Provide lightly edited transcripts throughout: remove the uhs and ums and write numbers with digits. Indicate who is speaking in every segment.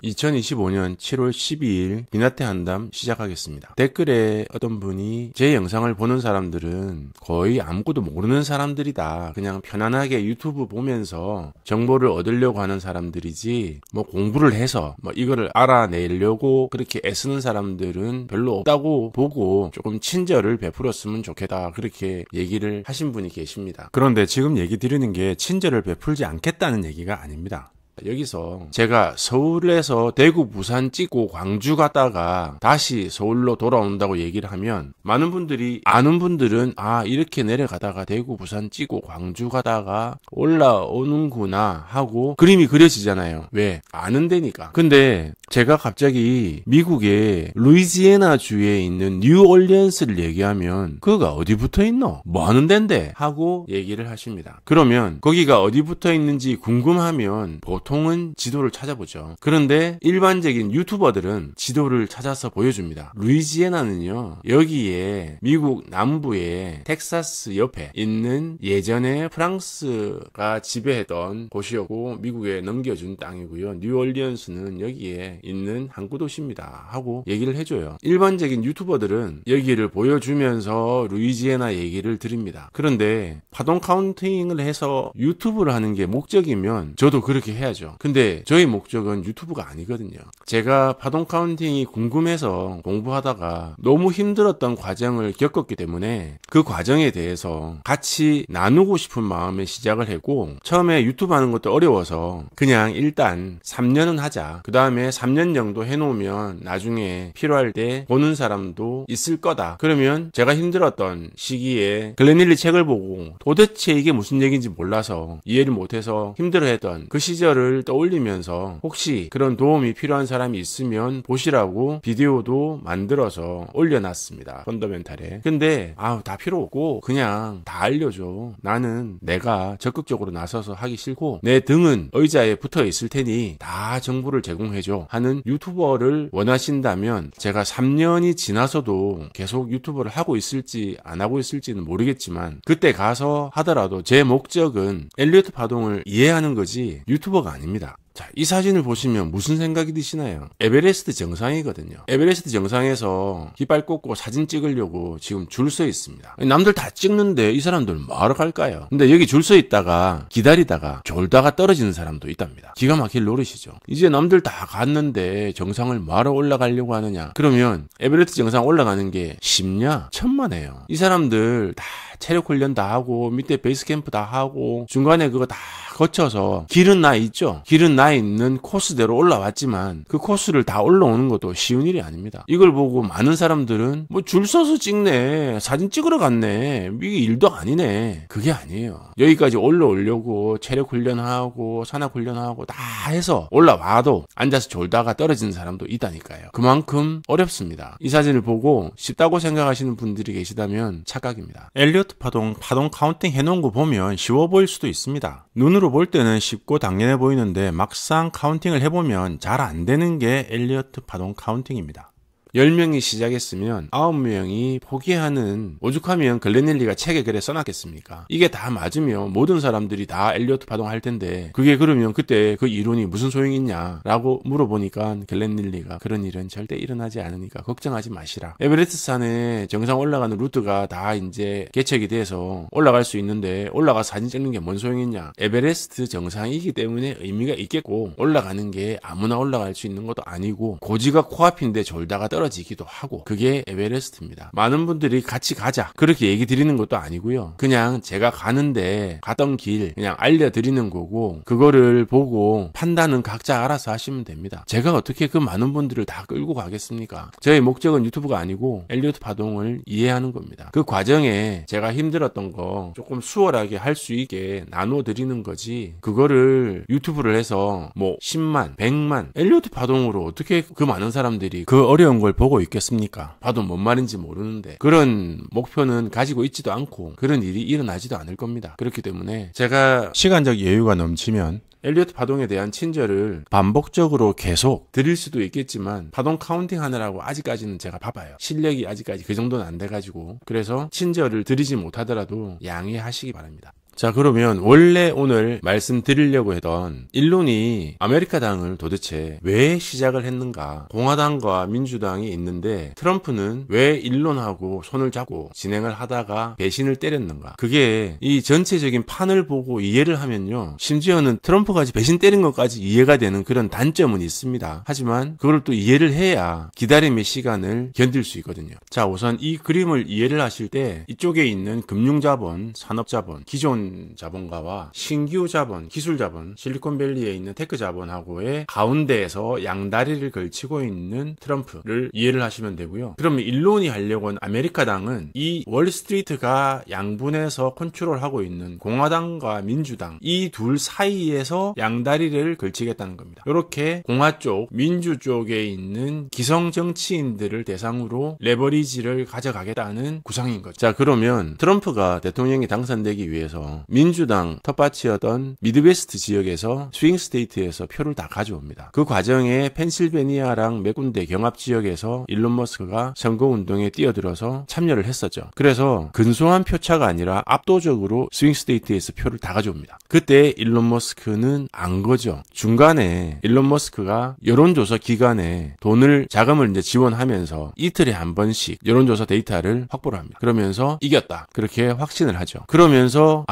Speaker 1: 2025년 7월 12일 비나테 한담 시작하겠습니다. 댓글에 어떤 분이 제 영상을 보는 사람들은 거의 아무것도 모르는 사람들이다. 그냥 편안하게 유튜브 보면서 정보를 얻으려고 하는 사람들이지 뭐 공부를 해서 뭐 이거를 알아내려고 그렇게 애쓰는 사람들은 별로 없다고 보고 조금 친절을 베풀었으면 좋겠다. 그렇게 얘기를 하신 분이 계십니다. 그런데 지금 얘기 드리는 게 친절을 베풀지 않겠다는 얘기가 아닙니다. 여기서 제가 서울에서 대구, 부산 찍고 광주 갔다가 다시 서울로 돌아온다고 얘기를 하면 많은 분들이 아는 분들은 아 이렇게 내려가다가 대구, 부산 찍고 광주 가다가 올라오는구나 하고 그림이 그려지잖아요. 왜? 아는 데니까. 근데 제가 갑자기 미국의 루이지애나 주에 있는 뉴올리언스를 얘기하면 그거가 어디 붙어 있노? 뭐 하는 데인데? 하고 얘기를 하십니다. 그러면 거기가 어디 붙어 있는지 궁금하면 보통은 지도를 찾아보죠. 그런데 일반적인 유튜버들은 지도를 찾아서 보여줍니다. 루이지애나는요, 여기에 미국 남부의 텍사스 옆에 있는 예전에 프랑스가 지배했던 곳이었고 미국에 넘겨준 땅이고요. 뉴올리언스는 여기에 있는 항구 도시입니다 하고 얘기를 해줘요. 일반적인 유튜버들은 여기를 보여주면서 루이지애나 얘기를 드립니다. 그런데 파동 카운팅을 해서 유튜브를 하는 게 목적이면 저도 그렇게 해야죠. 근데 저희 목적은 유튜브가 아니거든요. 제가 파동 카운팅이 궁금해서 공부하다가 너무 힘들었던 과정을 겪었기 때문에 그 과정에 대해서 같이 나누고 싶은 마음에 시작을 했고, 처음에 유튜브 하는 것도 어려워서 그냥 일단 3년은 하자. 그 다음에 3년 정도 해놓으면 나중에 필요할 때 보는 사람도 있을 거다. 그러면 제가 힘들었던 시기에 글렌 힐리 책을 보고 도대체 이게 무슨 얘기인지 몰라서 이해를 못해서 힘들어했던 그 시절을 떠올리면서 혹시 그런 도움이 필요한 사람이 있으면 보시라고 비디오도 만들어서 올려놨습니다. 펀더멘탈에. 근데 다 필요 없고 그냥 다 알려줘. 나는 내가 적극적으로 나서서 하기 싫고 내 등은 의자에 붙어 있을 테니 다 정보를 제공해줘 하는 유튜버를 원하신다면 제가 3년이 지나서도 계속 유튜버를 하고 있을지 안 하고 있을지는 모르겠지만 그때 가서 하더라도 제 목적은 엘리어트 파동을 이해하는 거지 유튜버가 아닙니다. 자, 이 사진을 보시면 무슨 생각이 드시나요? 에베레스트 정상이거든요. 에베레스트 정상에서 깃발 꽂고 사진 찍으려고 지금 줄 서 있습니다. 남들 다 찍는데 이 사람들 뭐하러 갈까요? 근데 여기 줄 서 있다가 기다리다가 졸다가 떨어지는 사람도 있답니다. 기가 막힐 노릇이죠. 이제 남들 다 갔는데 정상을 뭐하러 올라가려고 하느냐? 그러면 에베레스트 정상 올라가는 게 쉽냐? 천만에요. 이 사람들 다 체력 훈련 다 하고 밑에 베이스 캠프 다 하고 중간에 그거 다 거쳐서 길은 나 있죠. 길은 나 있는 코스대로 올라왔지만 그 코스를 다 올라오는 것도 쉬운 일이 아닙니다. 이걸 보고 많은 사람들은 뭐 줄 서서 찍네, 사진 찍으러 갔네, 이게 일도 아니네. 그게 아니에요. 여기까지 올라오려고 체력 훈련하고 산악 훈련하고 다 해서 올라와도 앉아서 졸다가 떨어지는 사람도 있다니까요. 그만큼 어렵습니다. 이 사진을 보고 쉽다고 생각하시는 분들이 계시다면 착각입니다. 엘리어트 파동 카운팅 해놓은 거 보면 쉬워 보일 수도 있습니다. 눈으로 볼 때는 쉽고 당연해 보이는데 막상 카운팅을 해보면 잘 안 되는 게 엘리어트 파동 카운팅입니다. 10명이 시작했으면 9명이 포기하는, 오죽하면 글렌 힐리가 책에 그래 써놨겠습니까? 이게 다 맞으면 모든 사람들이 다 엘리어트 파동 할 텐데 그게 그러면 그때 그 이론이 무슨 소용이 있냐 라고 물어보니까 글렌 힐리가 그런 일은 절대 일어나지 않으니까 걱정하지 마시라. 에베레스트 산에 정상 올라가는 루트가 다 이제 개척이 돼서 올라갈 수 있는데 올라가 사진 찍는 게 뭔 소용이냐. 에베레스트 정상이기 때문에 의미가 있겠고 올라가는 게 아무나 올라갈 수 있는 것도 아니고 고지가 코앞인데 졸다가 떨어지기도 하고 그게 에베레스트입니다. 많은 분들이 같이 가자 그렇게 얘기 드리는 것도 아니고요. 그냥 제가 가는데 갔던 길 그냥 알려드리는 거고 그거를 보고 판단은 각자 알아서 하시면 됩니다. 제가 어떻게 그 많은 분들을 다 끌고 가겠습니까? 저의 목적은 유튜브가 아니고 엘리어트 파동을 이해하는 겁니다. 그 과정에 제가 힘들었던 거 조금 수월하게 할 수 있게 나눠 드리는 거지 그거를 유튜브를 해서 뭐 10만 100만 엘리어트 파동으로 어떻게 그 많은 사람들이 그 어려운 걸 보고 있겠습니까? 봐도 뭔 말인지 모르는데 그런 목표는 가지고 있지도 않고 그런 일이 일어나지도 않을 겁니다. 그렇기 때문에 제가 시간적 여유가 넘치면 엘리어트 파동에 대한 친절을 반복적으로 계속 드릴 수도 있겠지만 파동 카운팅 하느라고 아직까지는 제가 바빠요. 실력이 아직까지 그 정도는 안 돼가지고 그래서 친절을 드리지 못하더라도 양해하시기 바랍니다. 자, 그러면 원래 오늘 말씀드리려고 했던 일론이 아메리카당을 도대체 왜 시작을 했는가? 공화당과 민주당이 있는데 트럼프는 왜 일론하고 손을 잡고 진행을 하다가 배신을 때렸는가? 그게 이 전체적인 판을 보고 이해를 하면요, 심지어는 트럼프가 배신 때린 것까지 이해가 되는 그런 단점은 있습니다. 하지만 그걸 또 이해를 해야 기다림의 시간을 견딜 수 있거든요. 자, 우선 이 그림을 이해를 하실 때 이쪽에 있는 금융자본, 산업자본, 기존 자본가와 신규 자본, 기술 자본, 실리콘밸리에 있는 테크 자본하고의 가운데에서 양다리를 걸치고 있는 트럼프를 이해를 하시면 되고요. 그러면 일론이 하려고 하는 아메리카당은 이 월스트리트가 양분해서 컨트롤하고 있는 공화당과 민주당, 이 둘 사이에서 양다리를 걸치겠다는 겁니다. 이렇게 공화 쪽, 민주 쪽에 있는 기성 정치인들을 대상으로 레버리지를 가져가겠다는 구상인 거죠. 자, 그러면 트럼프가 대통령이 당선되기 위해서 민주당 텃밭이었던 미드웨스트 지역에서 스윙 스테이트에서 표를 다 가져옵니다. 그 과정에 펜실베니아랑 몇 군데 경합 지역에서 일론 머스크가 선거운동에 뛰어들어서 참여를 했었죠. 그래서 근소한 표차가 아니라 압도적으로 스윙 스테이트에서 표를 다 가져옵니다. 그때 일론 머스크는 안 거죠. 중간에 일론 머스크가 여론조사 기관에 자금을 이제 지원하면서 이틀에 한 번씩 여론조사 데이터를 확보를 합니다. 그러면서 이겼다, 그렇게 확신을 하죠. 그러면서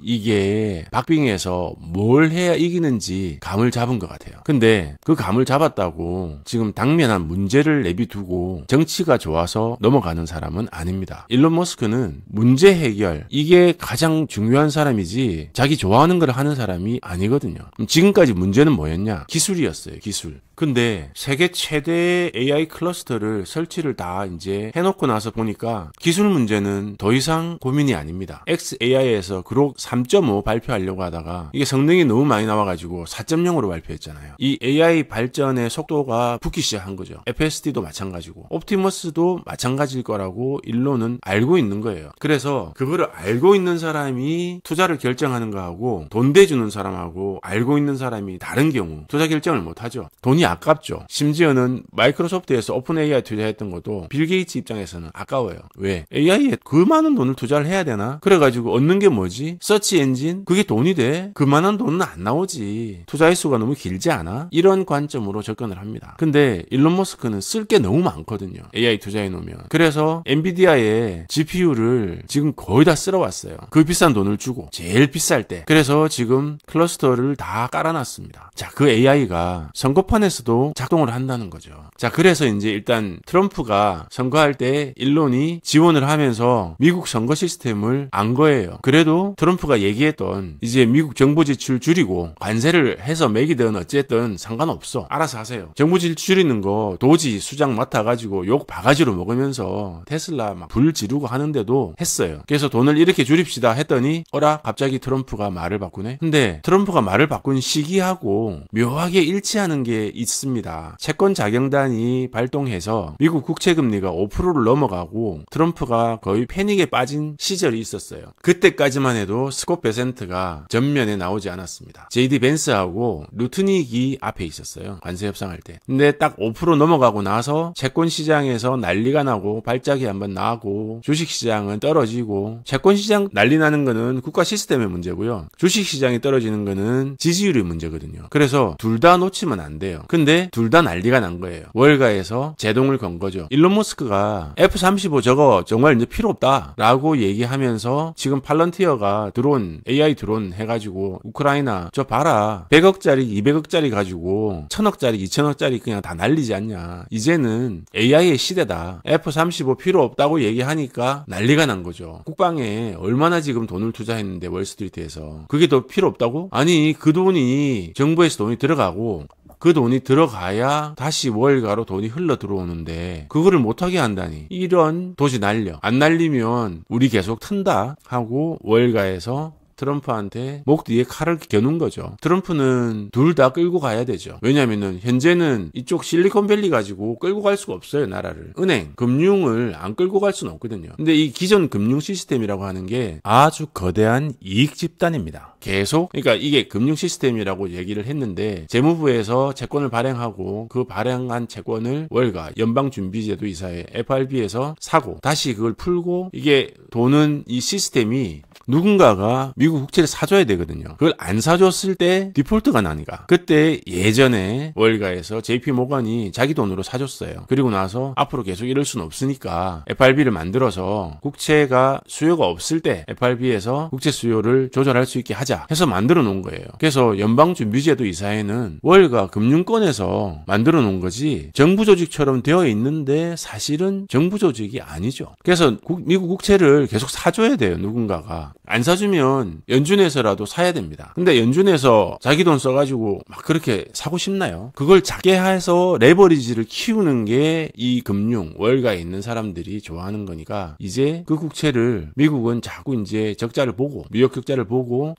Speaker 1: 이게 박빙에서 뭘 해야 이기는지 감을 잡은 것 같아요. 근데 그 감을 잡았다고 지금 당면한 문제를 내비두고 정치가 좋아서 넘어가는 사람은 아닙니다. 일론 머스크는 문제 해결, 이게 가장 중요한 사람이지 자기 좋아하는 걸 하는 사람이 아니거든요. 지금까지 문제는 뭐였냐? 기술이었어요. 기술. 근데 세계 최대의 AI 클러스터를 설치를 다 이제 해놓고 나서 보니까 기술 문제는 더 이상 고민이 아닙니다. XAI에서 그록 3.5 발표하려고 하다가 이게 성능이 너무 많이 나와가지고 4.0으로 발표했잖아요. 이 AI 발전의 속도가 붙기 시작한 거죠. FSD도 마찬가지고 옵티머스도 마찬가지일 거라고 일론은 알고 있는 거예요. 그래서 그거를 알고 있는 사람이 투자를 결정하는 거하고 돈 대주는 사람하고 알고 있는 사람이 다른 경우 투자 결정을 못하죠. 돈이 아깝죠. 심지어는 마이크로소프트에서 오픈 AI 투자했던 것도 빌 게이츠 입장에서는 아까워요. 왜? AI에 그 많은 돈을 투자를 해야 되나? 그래가지고 얻는 게 뭐지? 서치 엔진? 그게 돈이 돼? 그만한 돈은 안 나오지. 투자 횟수가 너무 길지 않아? 이런 관점으로 접근을 합니다. 근데 일론 머스크는 쓸 게 너무 많거든요. AI 투자해 놓으면. 그래서 엔비디아의 GPU를 지금 거의 다 쓸어왔어요. 그 비싼 돈을 주고 제일 비쌀 때. 그래서 지금 클러스터를 다 깔아놨습니다. 자, 그 AI가 선거판에서도 작동을 한다는 거죠. 자, 그래서 이제 일단 트럼프가 선거할 때 일론이 지원을 하면서 미국 선거 시스템을 안 거예요. 그래도 트럼프가 얘기했던 이제 미국 정부 지출 줄이고 관세를 해서 매기든 어쨌든 상관없어, 알아서 하세요. 정부 지출 줄이는 거 도지 수장 맡아가지고 욕 바가지로 먹으면서 테슬라 막 불 지르고 하는데도 했어요. 그래서 돈을 이렇게 줄입시다 했더니 갑자기 트럼프가 말을 바꾸네. 근데 트럼프가 말을 바꾼 시기하고 묘하게 일치하는 게 있습니다. 채권 자경단이 발동해서 미국 국채금리가 5%를 넘어가고 트럼프가 거의 패닉에 빠진 시절이 있었어요. 그때까지만 해도 스콧 베센트가 전면에 나오지 않았습니다. JD 벤스하고 루트닉이 앞에 있었어요. 관세 협상할 때. 근데 딱 5% 넘어가고 나서 채권 시장에서 난리가 나고 발작이 한번 나고 주식 시장은 떨어지고, 채권 시장 난리 나는 거는 국가 시스템의 문제고요. 주식 시장이 떨어지는 거는 지지율의 문제거든요. 그래서 둘 다 놓치면 안 돼요. 근데 둘 다 난리가 난 거예요. 월가에서 제동을 건 거죠. 일론 머스크가 F-35 저거 정말 이제 필요 없다 라고 얘기하면서 지금 팔런티어가 드론, AI 드론 해가지고 우크라이나 저 봐라, 100억짜리 200억짜리 가지고 1000억짜리 2000억짜리 그냥 다 날리지 않냐. 이제는 AI의 시대다. F-35 필요 없다고 얘기하니까 난리가 난 거죠. 국방에 얼마나 지금 돈을 투자했는데 월스트리트에서 그게 더 필요 없다고? 아니, 그 돈이 정부에서 돈이 들어가고 그 돈이 들어가야 다시 월가로 돈이 흘러 들어오는데 그거를 못하게 한다니, 이런 도시 날려. 안 날리면 우리 계속 튼다 하고 월가에서 트럼프한테 목 뒤에 칼을 겨눈 거죠. 트럼프는 둘 다 끌고 가야 되죠. 왜냐면은 현재는 이쪽 실리콘밸리 가지고 끌고 갈 수가 없어요, 나라를. 은행, 금융을 안 끌고 갈 수는 없거든요. 근데 이 기존 금융 시스템이라고 하는 게 아주 거대한 이익 집단입니다. 계속, 그러니까 이게 금융 시스템이라고 얘기를 했는데 재무부에서 채권을 발행하고 그 발행한 채권을 월가 연방준비제도 이사회 FRB에서 사고 다시 그걸 풀고 이게 도는 이 시스템이 누군가가 미국 국채를 사줘야 되거든요. 그걸 안 사줬을 때 디폴트가 나니까. 그때 예전에 월가에서 JP 모건이 자기 돈으로 사줬어요. 그리고 나서 앞으로 계속 이럴 수는 없으니까 FRB를 만들어서 국채가 수요가 없을 때 FRB에서 국채 수요를 조절할 수 있게 하자 해서 만들어 놓은 거예요. 그래서 연방준비제도 이사회는 월가 금융권에서 만들어 놓은 거지 정부 조직처럼 되어 있는데 사실은 정부 조직이 아니죠. 그래서 미국 국채를 계속 사줘야 돼요. 누군가가. 안 사주면 연준에서라도 사야 됩니다. 근데 연준에서 자기 돈 써가지고 막 그렇게 사고 싶나요? 그걸 작게 해서 레버리지를 키우는 게 이 금융, 월가에 있는 사람들이 좋아하는 거니까 이제 그 국채를 미국은 자꾸 이제 적자를 보고 미역 적자를 보고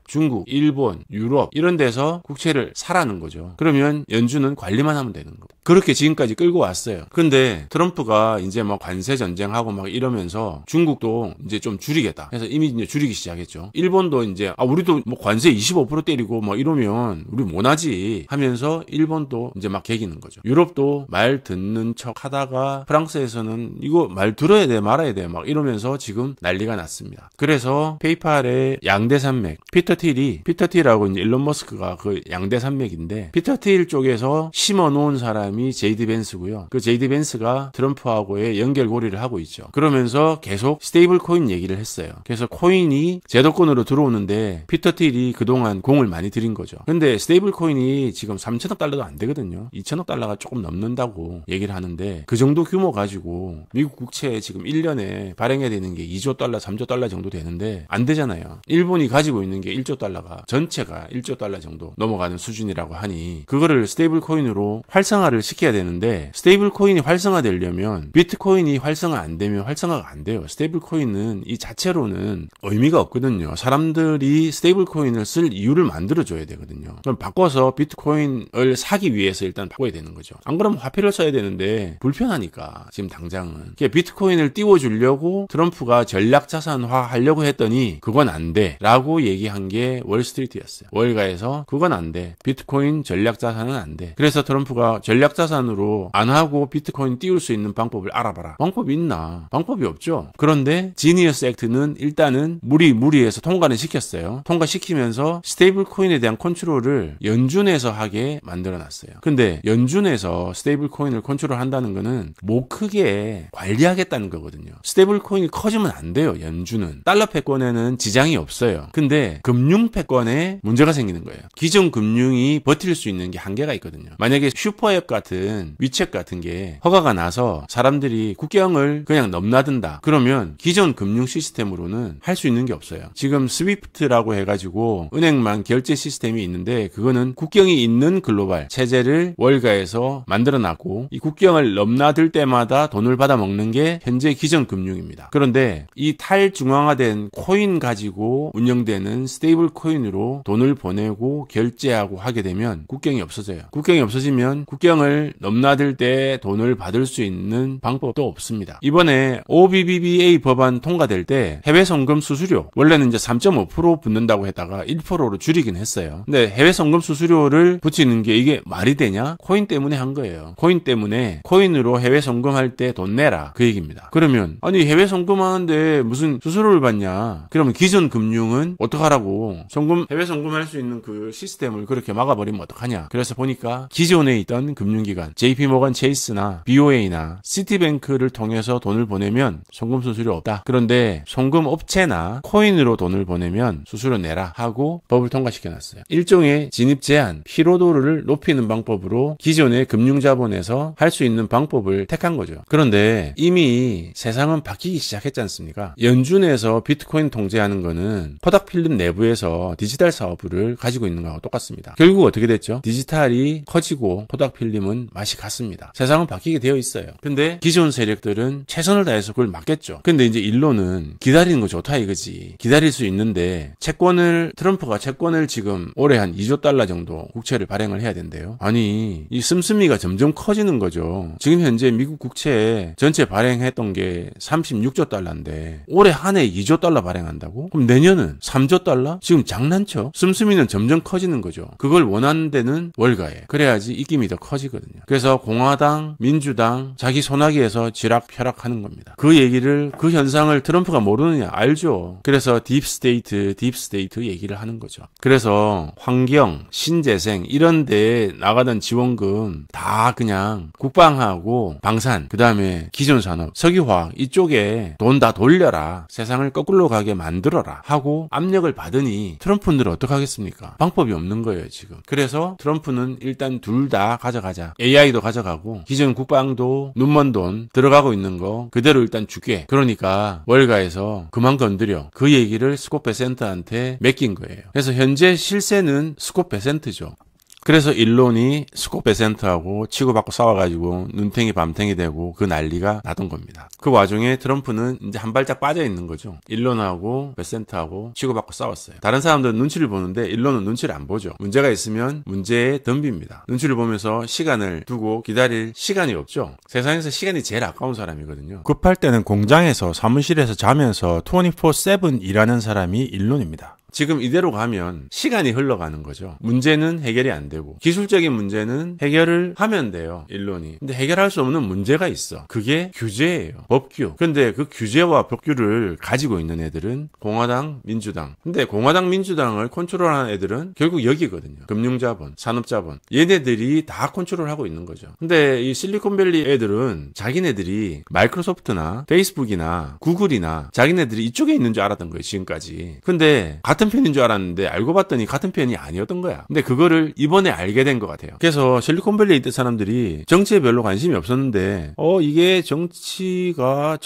Speaker 1: 중국, 일본, 유럽 이런 데서 국채를 사라는 거죠. 그러면 연준은 관리만 하면 되는 거. 그렇게 지금까지 끌고 왔어요. 근데 트럼프가 이제 막 관세 전쟁하고 막 이러면서 중국도 이제 좀 줄이겠다. 그래서 이미 이제 줄이기 시작했죠. 일본도 이제 우리도 뭐 관세 25% 때리고 막 이러면 우리 못하지 하면서 일본도 이제 막 개기는 거죠. 유럽도 말 듣는 척 하다가 프랑스에서는 이거 말 들어야 돼 말아야 돼 막 이러면서 지금 난리가 났습니다. 그래서 페이팔의 양대 산맥 피터 틸이라고 이제 일론 머스크가 그 양대 산맥인데 피터 틸 쪽에서 심어 놓은 사람이 제이디 벤스고요. 그 제이디 벤스가 트럼프하고의 연결고리를 하고 있죠. 그러면서 계속 스테이블 코인 얘기를 했어요. 그래서 코인이 제도권으로 들어오는데 피터 틸이 그동안 공을 많이 들인 거죠. 근데 스테이블 코인이 지금 3천억 달러도 안 되거든요. 2천억 달러가 조금 넘는다고 얘기를 하는데 그 정도 규모 가지고 미국 국채에 지금 1년에 발행해야 되는 게 2조 달러, 3조 달러 정도 되는데 안 되잖아요. 일본이 가지고 있는 게 1조 달러가 전체가 1조 달러 정도 넘어가는 수준이라고 하니 그거를 스테이블 코인으로 활성화를 시켜야 되는데 스테이블 코인이 활성화되려면 비트코인이 활성화 안 되면 활성화가 안 돼요. 스테이블 코인은 이 자체로는 의미가 없거든요. 사람들이 스테이블 코인을 쓸 이유를 만들어줘야 되거든요. 그럼 바꿔서 비트코인을 사기 위해서 일단 바꿔야 되는 거죠. 안 그러면 화폐를 써야 되는데 불편하니까 지금 당장은 비트코인을 띄워주려고 트럼프가 전략자산화 하려고 했더니 그건 안 돼 라고 얘기한 게 월스트리트였어요. 월가에서 그건 안 돼. 비트코인 전략자산은 안 돼. 그래서 트럼프가 전략자산으로 안 하고 비트코인 띄울 수 있는 방법을 알아봐라. 방법이 있나? 방법이 없죠. 그런데 지니어스 액트는 일단은 무리해서 통과는 시켰어요. 통과시키면서 스테이블 코인에 대한 컨트롤을 연준에서 하게 만들어놨어요. 근데 연준에서 스테이블 코인을 컨트롤한다는 거는 못 크게 관리하겠다는 거거든요. 스테이블 코인이 커지면 안 돼요. 연준은. 달러 패권에는 지장이 없어요. 근데 금융 패권에 문제가 생기는 거예요. 기존 금융이 버틸 수 있는 게 한계가 있거든요. 만약에 슈퍼앱 같은 위챗 같은 게 허가가 나서 사람들이 국경을 그냥 넘나든다. 그러면 기존 금융 시스템으로는 할 수 있는 게 없어요. 지금 스위프트라고 해가지고 은행만 결제 시스템이 있는데 그거는 국경이 있는 글로벌 체제를 월가에서 만들어놨고 이 국경을 넘나들 때마다 돈을 받아 먹는 게 현재 기존 금융입니다. 그런데 이 탈중앙화된 코인 가지고 운영되는 스테이블 코인으로 돈을 보내고 결제하고 하게 되면 국경이 없어져요. 국경이 없어지면 국경을 넘나들 때 돈을 받을 수 있는 방법도 없습니다. 이번에 OBBBA 법안 통과될 때 해외 송금 수수료 원래는 이제 3.5% 붙는다고 했다가 1%로 줄이긴 했어요. 근데 해외 송금 수수료를 붙이는 게 이게 말이 되냐? 코인 때문에 한 거예요. 코인 때문에 코인으로 해외 송금할 때 돈 내라 그 얘기입니다. 그러면 아니 해외 송금하는데 무슨 수수료를 받냐? 그러면 기존 금융은 어떡하라고 해외 송금할 수 있는 그 시스템을 그렇게 막아버리면 어떡하냐? 그래서 보니까 기존에 있던 금융기관 JP 모건 체이스나 BOA나 시티뱅크를 통해서 돈을 보내면 송금 수수료 없다. 그런데 송금 업체나 코인으로 돈을 보내면 수수료 내라 하고 법을 통과시켜놨어요. 일종의 진입 제한, 피로도를 높이는 방법으로 기존의 금융자본에서 할 수 있는 방법을 택한 거죠. 그런데 이미 세상은 바뀌기 시작했지 않습니까? 연준에서 비트코인 통제하는 거는 코닥 필름 내부에서 디지털 사업부를 가지고 있는 거하고 똑같습니다. 결국 어떻게 됐죠? 디지털이 커지고 코닥 필름은 지금은 맛이 갔습니다. 세상은 바뀌게 되어 있어요. 근데 기존 세력들은 최선을 다해서 그걸 막겠죠. 근데 이제 일론은 기다리는 거 좋다 이거지. 기다릴 수 있는데 트럼프가 채권을 지금 올해 한 2조 달러 정도 국채를 발행을 해야 된대요. 아니, 이 씀씀이가 점점 커지는 거죠. 지금 현재 미국 국채 전체 발행했던 게 36조 달러인데 올해 한 해 2조 달러 발행한다고? 그럼 내년은 3조 달러? 지금 장난쳐? 씀씀이는 점점 커지는 거죠. 그걸 원하는 데는 월가에. 그래야지 입김이 더 커지거든요. 그래서 공화당, 민주당 자기 손아귀에서 쥐락펴락하는 겁니다. 그 현상을 트럼프가 모르느냐? 알죠. 그래서 딥스테이트 얘기를 하는 거죠. 그래서 환경, 신재생 이런 데에 나가던 지원금 다 그냥 국방하고 방산, 그 다음에 기존 산업, 석유화학 이쪽에 돈 다 돌려라. 세상을 거꾸로 가게 만들어라. 하고 압력을 받으니 트럼프는 어떡하겠습니까? 방법이 없는 거예요, 지금. 그래서 트럼프는 일단 둘 다 가져가자. AI도 가져가고 기존 국방도 눈먼 돈 들어가고 있는 거 그대로 일단 줄게. 그러니까 월가에서 그만 건드려. 그 얘기를 스콧 베센트한테 맡긴 거예요. 그래서 현재 실세는 스콧 베센트죠. 그래서 일론이 스콧 베센트하고 치고받고 싸워가지고 눈탱이 밤탱이 되고 그 난리가 나던 겁니다. 그 와중에 트럼프는 이제 한 발짝 빠져 있는 거죠. 일론하고 베센트하고 치고받고 싸웠어요. 다른 사람들은 눈치를 보는데 일론은 눈치를 안 보죠. 문제가 있으면 문제에 덤빕니다. 눈치를 보면서 시간을 두고 기다릴 시간이 없죠. 세상에서 시간이 제일 아까운 사람이거든요.
Speaker 2: 급할 때는 공장에서 사무실에서 자면서 24/7 일하는 사람이 일론입니다.
Speaker 1: 지금 이대로 가면 시간이 흘러가는 거죠. 문제는 해결이 안 되고 기술적인 문제는 해결을 하면 돼요. 일론이. 근데 해결할 수 없는 문제가 있어. 그게 규제예요. 법규. 근데 그 규제와 법규를 가지고 있는 애들은 공화당, 민주당. 근데 공화당, 민주당을 컨트롤하는 애들은 결국 여기거든요. 금융자본, 산업자본. 얘네들이 다 컨트롤하고 있는 거죠. 근데 이 실리콘밸리 애들은 자기네들이 마이크로소프트나 페이스북이나 구글이나 자기네들이 이쪽에 있는 줄 알았던 거예요. 지금까지. 근데 같은 편인 줄 알았는데 알고 봤더니 같은 편이 아니었던 거야. 근데 그거를 이번에 알게 된 것 같아요. 그래서 실리콘밸리에 있던 사람들이 정치에 별로 관심이 없었는데 이게 정치가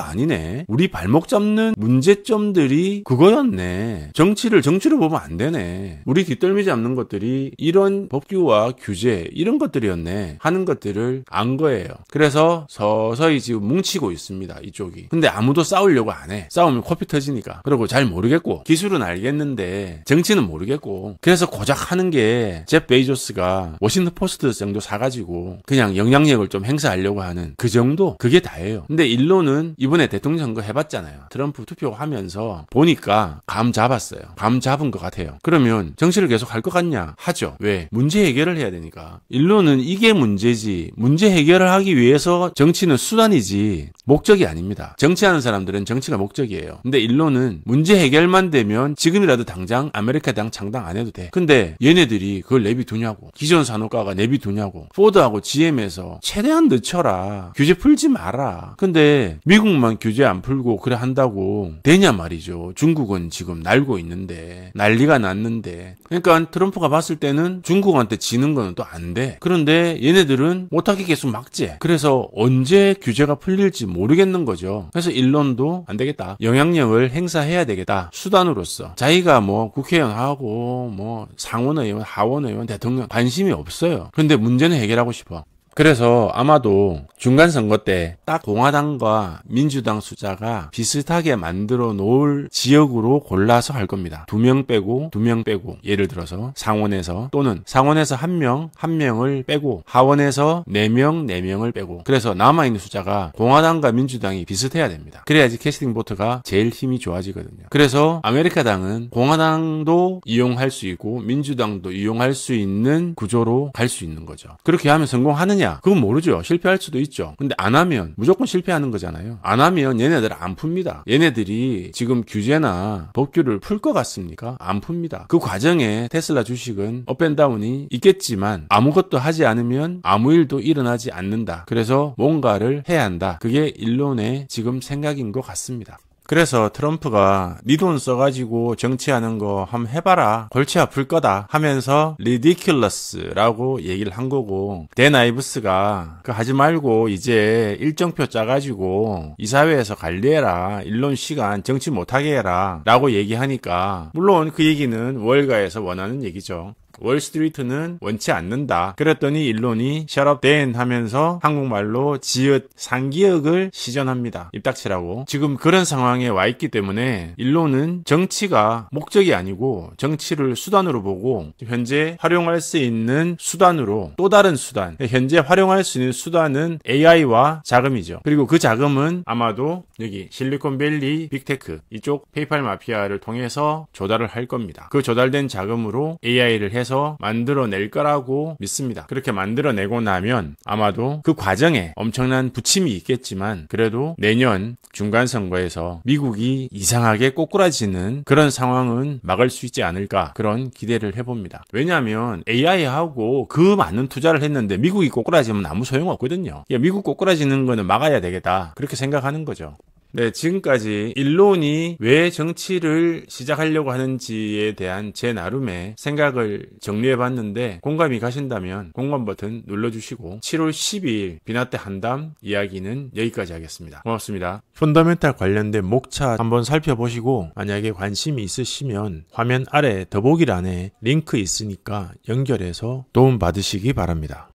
Speaker 1: 아니네. 우리 발목 잡는 문제점들이 그거였네. 정치를 정치로 보면 안 되네. 우리 뒷덜미 잡는 것들이 이런 법규와 규제 이런 것들이었네 하는 것들을 안 거예요. 그래서 서서히 지금 뭉치고 있습니다. 이쪽이. 근데 아무도 싸우려고 안 해. 싸우면 코피 터지니까. 그리고 잘 모르겠고 기술은 알겠는데 정치는 모르겠고 그래서 고작 하는 게 잽 베이조스가 워싱턴 포스트 정도 사가지고 그냥 영향력을 좀 행사하려고 하는 그 정도? 그게 다예요. 근데 일론은 이번에 대통령 선거 해봤잖아요. 트럼프 투표하면서 보니까 감 잡았어요. 감 잡은 것 같아요. 그러면 정치를 계속 할 것 같냐? 하죠. 왜? 문제 해결을 해야 되니까. 일론은 이게 문제지. 문제 해결을 하기 위해서 정치는 수단이지 목적이 아닙니다. 정치하는 사람들은 정치가 목적이에요. 근데 일론은 문제 해결만 되면 지금이라도 당장 아메리카당 창당 안 해도 돼. 근데 얘네들이 그걸 내비두냐고. 기존 산업가가 내비두냐고. 포드하고 GM에서 최대한 늦춰라. 규제 풀지 마라. 근데 미국만 규제 안 풀고 그래 한다고 되냐 말이죠. 중국은 지금 날고 있는데 난리가 났는데. 그러니까 트럼프가 봤을 때는 중국한테 지는 거는 또 안 돼. 그런데 얘네들은 못하게 계속 막지. 그래서 언제 규제가 풀릴지 모르겠는 거죠. 그래서 일론도 안 되겠다. 영향력을 행사해야 되겠다. 수단으로서. 자기가 뭐 국회의원하고 뭐 상원의원, 하원의원, 대통령 관심이 없어요. 근데 문제는 해결하고 싶어. 그래서 아마도 중간 선거 때 딱 공화당과 민주당 숫자가 비슷하게 만들어 놓을 지역으로 골라서 할 겁니다. 2명 빼고 2명 빼고 예를 들어서 상원에서 또는 상원에서 한 명을 빼고 하원에서 4명을 빼고 그래서 남아있는 숫자가 공화당과 민주당이 비슷해야 됩니다. 그래야지 캐스팅 보트가 제일 힘이 좋아지거든요. 그래서 아메리카당은 공화당도 이용할 수 있고 민주당도 이용할 수 있는 구조로 갈 수 있는 거죠. 그렇게 하면 성공하느냐? 그건 모르죠. 실패할 수도 있죠. 근데 안 하면 무조건 실패하는 거잖아요. 안 하면 얘네들 안 풉니다. 얘네들이 지금 규제나 법규를 풀 것 같습니까? 안 풉니다. 그 과정에 테슬라 주식은 업앤다운이 있겠지만 아무것도 하지 않으면 아무 일도 일어나지 않는다. 그래서 뭔가를 해야 한다. 그게 일론의 지금 생각인 것 같습니다. 그래서 트럼프가 네 돈 써가지고 정치하는 거 한번 해봐라. 골치 아플 거다 하면서 ridiculous라고 얘기를 한 거고 댄 아이브스가 그 하지 말고 이제 일정표 짜가지고 이사회에서 관리해라. 일론 시간 정치 못하게 해라 라고 얘기하니까 물론 그 얘기는 월가에서 원하는 얘기죠. 월스트리트는 원치 않는다. 그랬더니 일론이 shut up then 하면서 한국말로 지읒 상기역을 시전합니다. 입닥치라고. 지금 그런 상황에 와 있기 때문에 일론은 정치가 목적이 아니고 정치를 수단으로 보고 현재 활용할 수 있는 수단으로 또 다른 수단, 현재 활용할 수 있는 수단은 AI와 자금이죠. 그리고 그 자금은 아마도 여기 실리콘밸리 빅테크 이쪽 페이팔 마피아를 통해서 조달을 할 겁니다. 그 조달된 자금으로 AI를 해서 만들어낼 거라고 믿습니다. 그렇게 만들어내고 나면 아마도 그 과정에 엄청난 부침이 있겠지만 그래도 내년 중간선거에서 미국이 이상하게 꼬꾸라지는 그런 상황은 막을 수 있지 않을까 그런 기대를 해봅니다. 왜냐하면 AI하고 그 많은 투자를 했는데 미국이 꼬꾸라지면 아무 소용없거든요. 미국 꼬꾸라지는 거는 막아야 되겠다 그렇게 생각하는 거죠. 네, 지금까지 일론이 왜 정치를 시작하려고 하는지에 대한 제 나름의 생각을 정리해봤는데 공감이 가신다면 공감 버튼 눌러주시고 7월 12일 비나테 한담 이야기는 여기까지 하겠습니다. 고맙습니다.
Speaker 2: 펀더멘탈 관련된 목차 한번 살펴보시고 만약에 관심이 있으시면 화면 아래 더보기란에 링크 있으니까 연결해서 도움 받으시기 바랍니다.